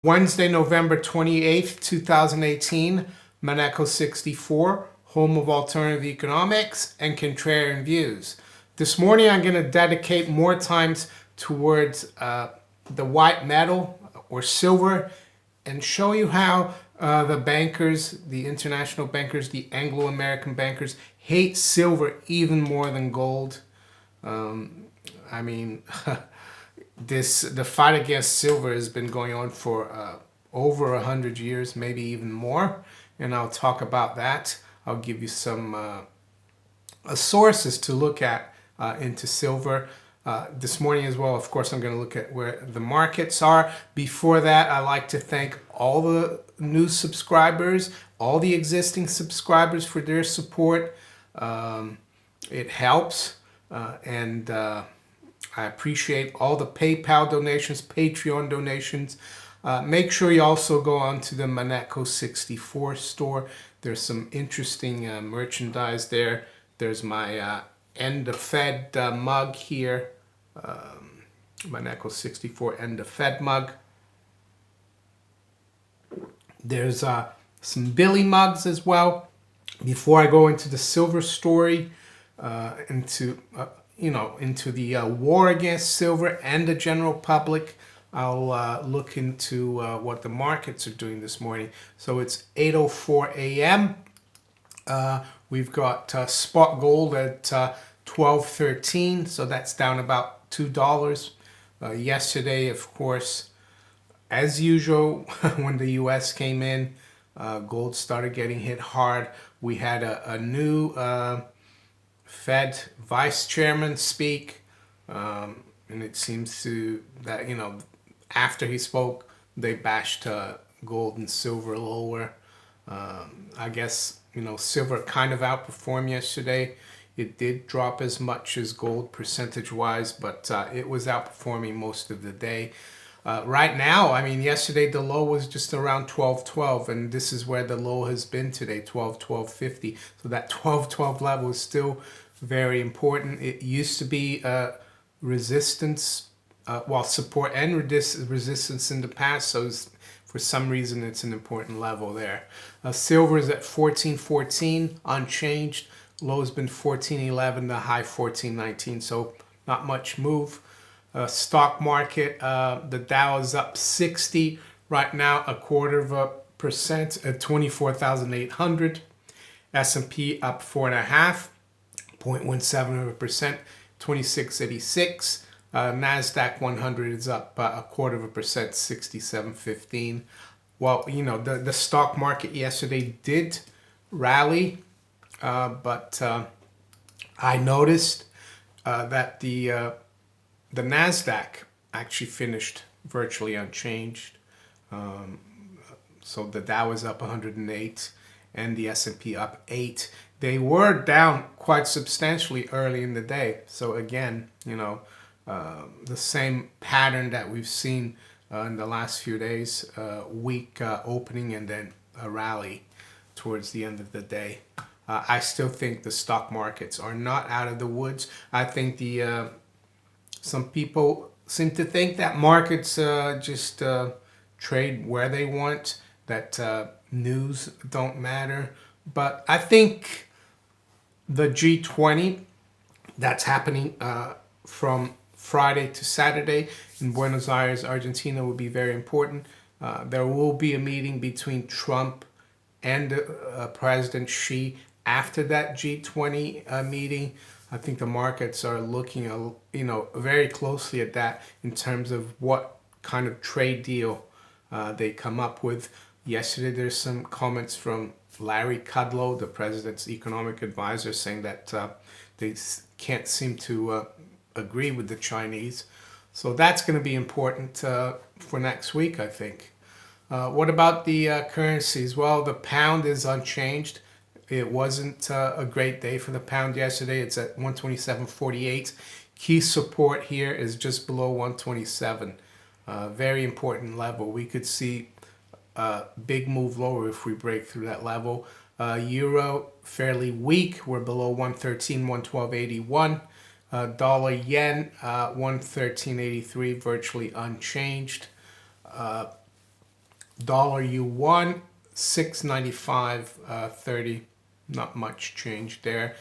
Wednesday, November 28th, 2018, Monaco 64, home of alternative economics and contrarian views. This morning I'm going to dedicate more times towards the white metal or silver and show you how the bankers, the international bankers, the Anglo-American bankers hate silver even more than gold. The fight against silver has been going on for over 100 years, maybe even more, and I'll talk about that. I'll give you some sources to look at into silver. This morning as well, of course, I'm going to look at where the markets are. Before that, I'd like to thank all the new subscribers, all the existing subscribers for their support. It helps, and I appreciate all the PayPal donations, Patreon donations. Make sure you also go on to the Monaco 64 store. There's some interesting merchandise there. There's my End of Fed mug here. Monaco 64 End of Fed mug. There's some Billy mugs as well. Before I go into the silver story, into the war against silver and the general public, I'll look into what the markets are doing this morning. So it's 8:04 a.m. We've got spot gold at 12.13, so that's down about $2. Yesterday, of course, as usual, when the U.S. came in, gold started getting hit hard. We had a new Fed vice chairman speak, and it seems that after he spoke, they bashed gold and silver lower. I guess silver kind of outperformed yesterday. It did drop as much as gold percentage wise, but it was outperforming most of the day. Right now, yesterday the low was just around 12.12, and this is where the low has been today, 12.50. So that 12.12 level is still very important. It used to be resistance, support and resistance in the past. So for some reason, it's an important level there. Silver is at 14.14, unchanged. Low has been 14.11, the high 14.19. So not much move. Stock market, the Dow is up 60 right now, 0.25% at 24,800. S&P up 4.5%, 0.17%, 2686. NASDAQ 100 is up 0.25%, 6715. Well, the stock market yesterday did rally, but I noticed that the NASDAQ actually finished virtually unchanged. So the Dow was up 108 and the S&P up 8. They were down quite substantially early in the day. So again, the same pattern that we've seen in the last few days, weak opening and then a rally towards the end of the day. I still think the stock markets are not out of the woods. I think some people seem to think that markets just trade where they want, that news don't matter. But I think the G20 that's happening from Friday to Saturday in Buenos Aires, Argentina, will be very important. There will be a meeting between Trump and President Xi after that G20 meeting. I think the markets are looking, very closely at that in terms of what kind of trade deal they come up with. Yesterday, there's some comments from Larry Kudlow, the president's economic advisor, saying that they can't seem to agree with the Chinese. So that's going to be important for next week, I think. What about the currencies? Well, the pound is unchanged. It wasn't a great day for the pound yesterday. It's at 127.48. Key support here is just below 127. Very important level. We could see a big move lower if we break through that level. Euro, fairly weak. We're below 113, 112.81. Dollar yen, 113.83, virtually unchanged. Dollar yuan, 695.30. Not much change there.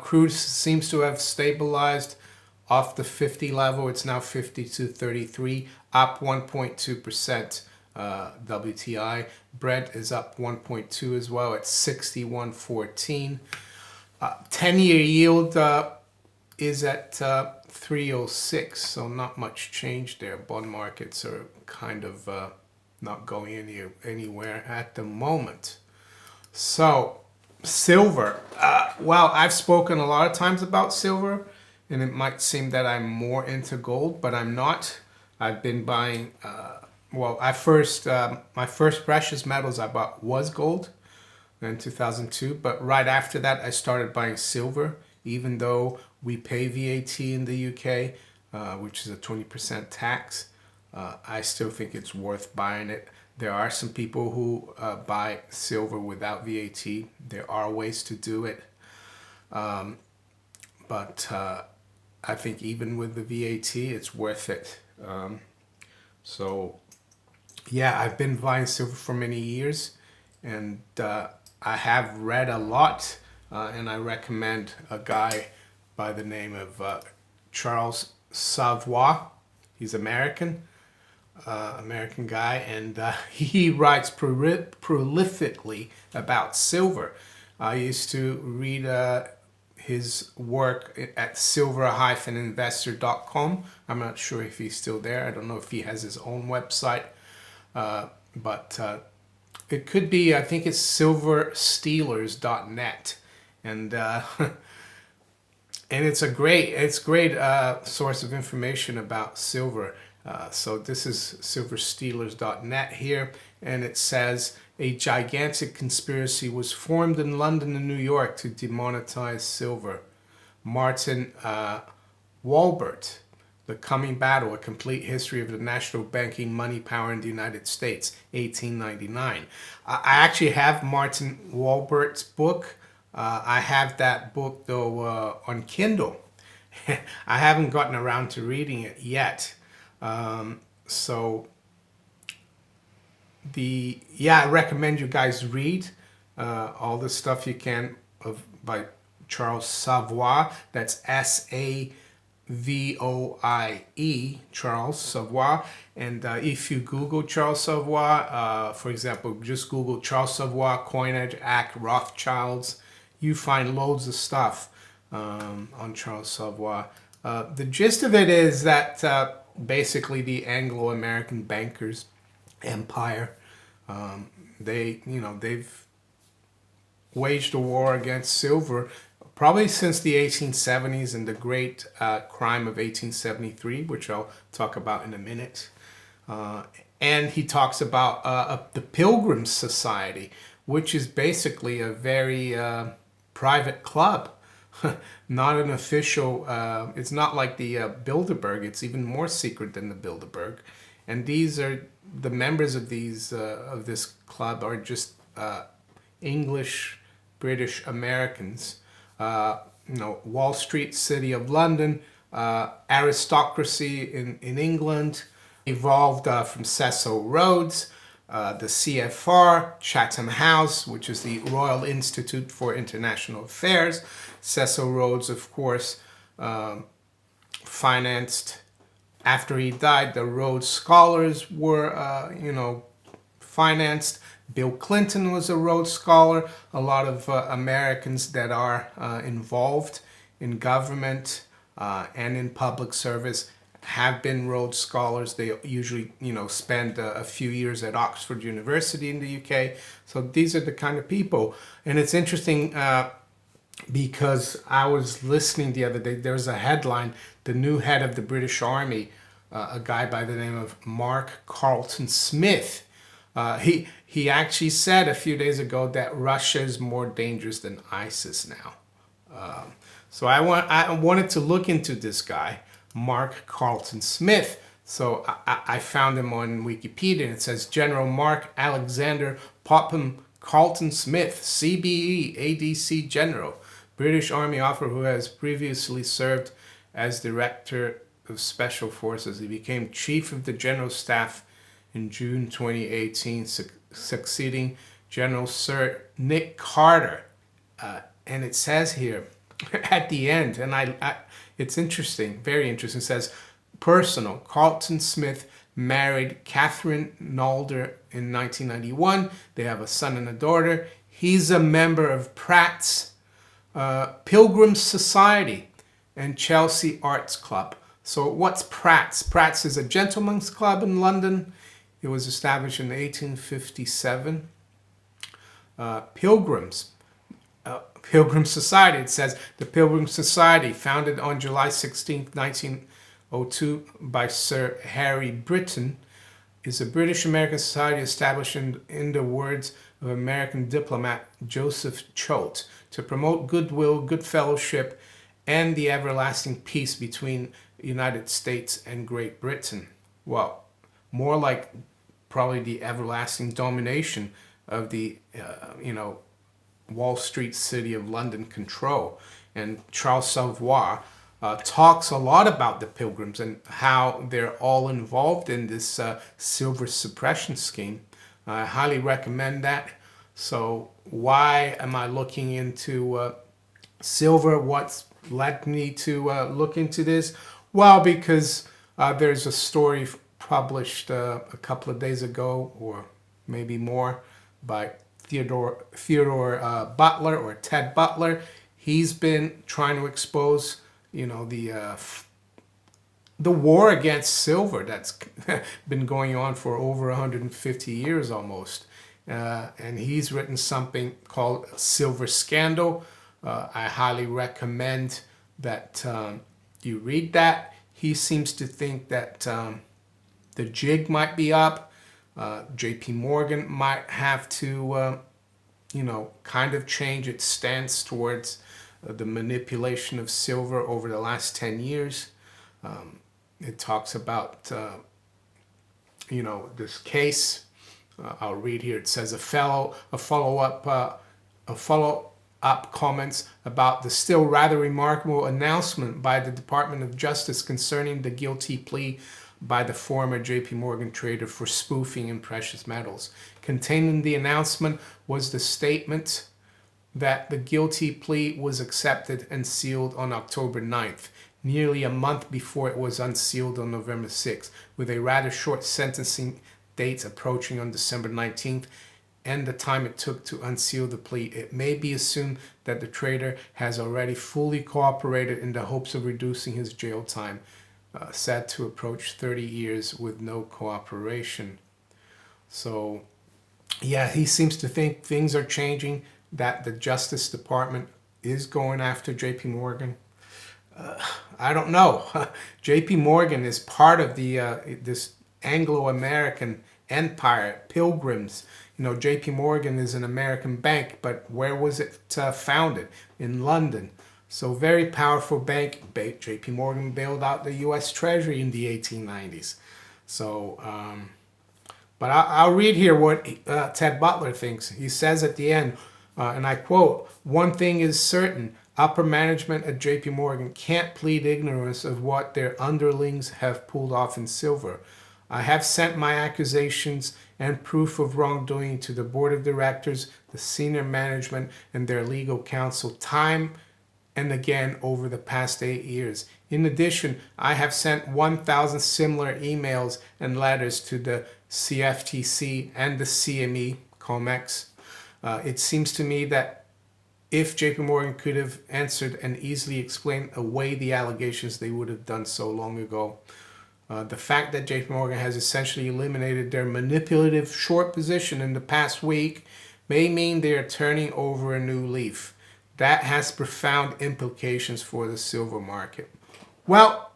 Crude seems to have stabilized off the 50 level. It's now 52.33, up 1.2%. WTI. Brent is up 1.2 as well at 61.14. 10-year yield is at 306, so not much change there. Bond markets are kind of not going anywhere at the moment. So silver, well, I've spoken a lot of times about silver, and it might seem that I'm more into gold, but I'm not. I've been buying well, my first precious metals I bought was gold in 2002, but right after that I started buying silver, even though we pay VAT in the UK, which is a 20% tax. I still think it's worth buying it. There are some people who buy silver without VAT. There are ways to do it, but I think even with the VAT, it's worth it. So yeah, I've been buying silver for many years, and I have read a lot, and I recommend a guy by the name of Charles Savoy. He's American guy, and he writes prolifically about silver. I used to read his work at silver-investor.com. I'm not sure if he's still there. I don't know if he has his own website. But it could be, I think it's silverstealers.net, and and it's great source of information about silver. So this is silverstealers.net here, and it says a gigantic conspiracy was formed in London and New York to demonetize silver. Martin Walbert, The Coming Battle, A Complete History of the National Banking Money Power in the United States, 1899. I actually have Martin Walbert's book. I have that book, though, on Kindle. I haven't gotten around to reading it yet. So, I recommend you guys read all the stuff you can by Charles Savoy. That's Savoie, Charles Savoy. And if you Google Charles Savoy, for example, just Google Charles Savoy, Coinage Act, Rothschilds, you find loads of stuff on Charles Savoy. The gist of it is that basically the Anglo-American bankers empire, they've waged a war against silver probably since the 1870s and the great crime of 1873, which I'll talk about in a minute. And he talks about the Pilgrims Society, which is basically a very private club, not an official. It's not like the Bilderberg. It's even more secret than the Bilderberg. And these are the members of this club are just English, British Americans. Wall Street, City of London, aristocracy in England, evolved from Cecil Rhodes, the CFR, Chatham House, which is the Royal Institute for International Affairs. Cecil Rhodes, of course, financed, after he died, the Rhodes Scholars were, financed. Bill Clinton was a Rhodes Scholar. A lot of Americans that are involved in government and in public service have been Rhodes Scholars. They usually, spend a few years at Oxford University in the UK. So these are the kind of people. And it's interesting because I was listening the other day. There's a headline, the new head of the British Army, a guy by the name of Mark Carlton Smith. He actually said a few days ago that Russia is more dangerous than ISIS now. So I wanted to look into this guy, Mark Carlton Smith. So I found him on Wikipedia, and it says General Mark Alexander Popham Carlton Smith, CBE, ADC General, British Army officer who has previously served as Director of Special Forces. He became Chief of the General Staff in June 2018, succeeding General Sir Nick Carter. And it says here at the end, and it's interesting, very interesting. It says, personal, Carlton Smith married Catherine Nalder in 1991. They have a son and a daughter. He's a member of Pratt's Pilgrims Society and Chelsea Arts Club. So what's Pratt's? Pratt's is a gentleman's club in London. It was established in 1857. Pilgrims. Pilgrim Society. It says the Pilgrim Society, founded on July 16, 1902 by Sir Harry Britton, is a British-American society established in the words of American diplomat Joseph Choate to promote goodwill, good fellowship, and the everlasting peace between the United States and Great Britain. Well, more like probably the everlasting domination of the, Wall Street City of London control. And Charles Savoy talks a lot about the Pilgrims and how they're all involved in this silver suppression scheme. I highly recommend that. So why am I looking into silver? What's led me to look into this? Well, because there's a story published a couple of days ago, or maybe more, by Theodore Butler, or Ted Butler. He's been trying to expose, the war against silver that's been going on for over 150 years almost. And he's written something called Silver Scandal. I highly recommend that you read that. He seems to think that the jig might be up. JP Morgan might have to, kind of change its stance towards the manipulation of silver over the last 10 years. It talks about, this case. I'll read here. It says a follow-up comments about the still rather remarkable announcement by the Department of Justice concerning the guilty plea by the former JP Morgan trader for spoofing in precious metals. Contained in the announcement was the statement that the guilty plea was accepted and sealed on October 9th, nearly a month before it was unsealed on November 6th, with a rather short sentencing date approaching on December 19th, and the time it took to unseal the plea. It may be assumed that the trader has already fully cooperated in the hopes of reducing his jail time, set to approach 30 years with no cooperation. So, yeah, he seems to think things are changing, that the Justice Department is going after JP Morgan. I don't know. JP Morgan is part of the this Anglo-American empire, Pilgrims. JP Morgan is an American bank, but where was it founded? In London. So very powerful bank. JP Morgan bailed out the U.S. Treasury in the 1890s. So, but I'll read here what Ted Butler thinks. He says at the end, and I quote, "One thing is certain, upper management at JP Morgan can't plead ignorance of what their underlings have pulled off in silver. I have sent my accusations and proof of wrongdoing to the board of directors, the senior management, and their legal counsel time and again over the past 8 years. In addition, I have sent 1,000 similar emails and letters to the CFTC and the CME, COMEX. It seems to me that if JP Morgan could have answered and easily explained away the allegations, they would have done so long ago. The fact that JP Morgan has essentially eliminated their manipulative short position in the past week may mean they are turning over a new leaf. That has profound implications for the silver market." Well,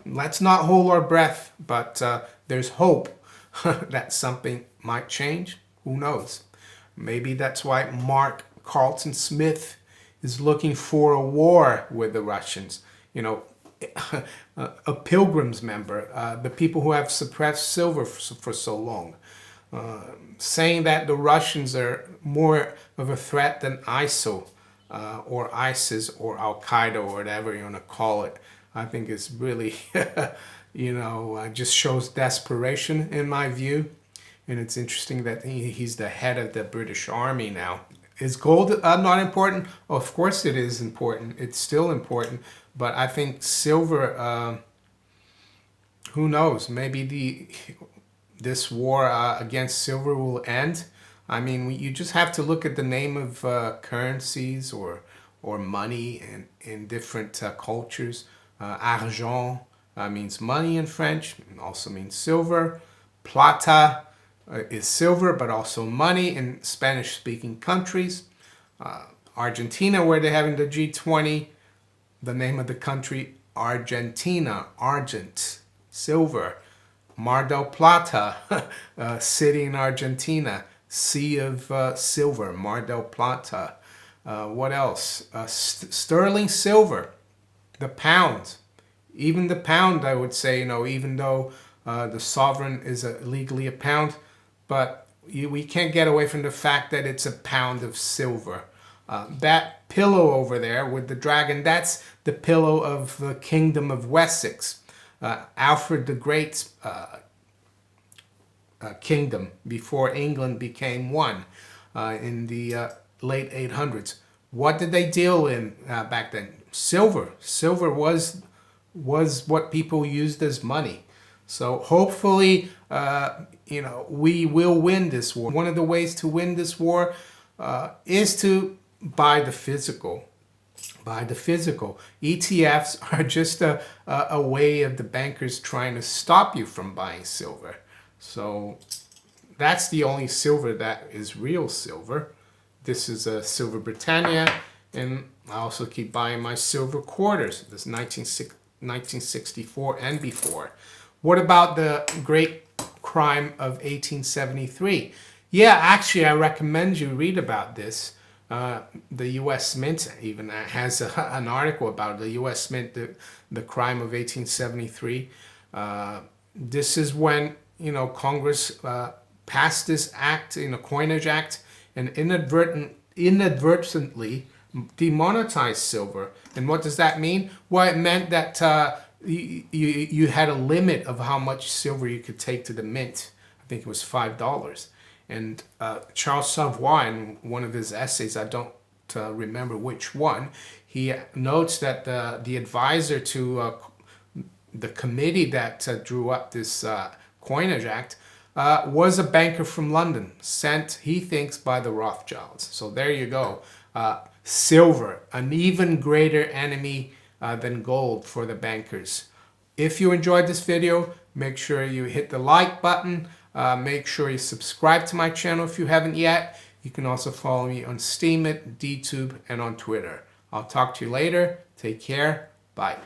let's not hold our breath, but there's hope that something might change. Who knows? Maybe that's why Mark Carlton Smith is looking for a war with the Russians. A Pilgrims member, the people who have suppressed silver for so long, saying that the Russians are more of a threat than ISIL or ISIS or Al-Qaeda or whatever you want to call it. I think it's really, just shows desperation in my view. And it's interesting that he's the head of the British Army now. Is gold not important? Of course it is important. It's still important. But I think silver, who knows? Maybe this war against silver will end. I mean, you just have to look at the name of currencies or money in different cultures. Argent means money in French, and also means silver. Plata is silver, but also money in Spanish-speaking countries. Argentina, where they're having the G20, the name of the country, Argentina, argent, silver. Mar del Plata, city in Argentina, sea of silver, Mar del Plata. What else? Sterling silver, the pound. Even the pound, I would say, even though the sovereign is legally a pound, but we can't get away from the fact that it's a pound of silver. That pillow over there with the dragon, that's the pillow of the Kingdom of Wessex. Alfred the Great's kingdom before England became one in the late 800s. What did they deal in back then? Silver. Silver was what people used as money. So hopefully, we will win this war. One of the ways to win this war is to buy the physical. Buy the physical. ETFs are just a way of the bankers trying to stop you from buying silver. So that's the only silver that is real silver. This is a Silver Britannia, and I also keep buying my silver quarters. This 1964 and before. What about the great crime of 1873? Yeah, actually, I recommend you read about this. The U.S. Mint even has an article about the U.S. Mint, the crime of 1873. This is when Congress passed this act, Coinage Act, and inadvertently demonetized silver. And what does that mean? Well, it meant that you had a limit of how much silver you could take to the mint. I think it was $5. And Charles Savoy, in one of his essays, I don't remember which one, he notes that the advisor to the committee that drew up this Coinage Act was a banker from London, sent, he thinks, by the Rothschilds. So there you go. Silver, an even greater enemy than gold for the bankers. If you enjoyed this video, make sure you hit the like button. Make sure you subscribe to my channel if you haven't yet. You can also follow me on Steemit, DTube, and on Twitter. I'll talk to you later. Take care. Bye.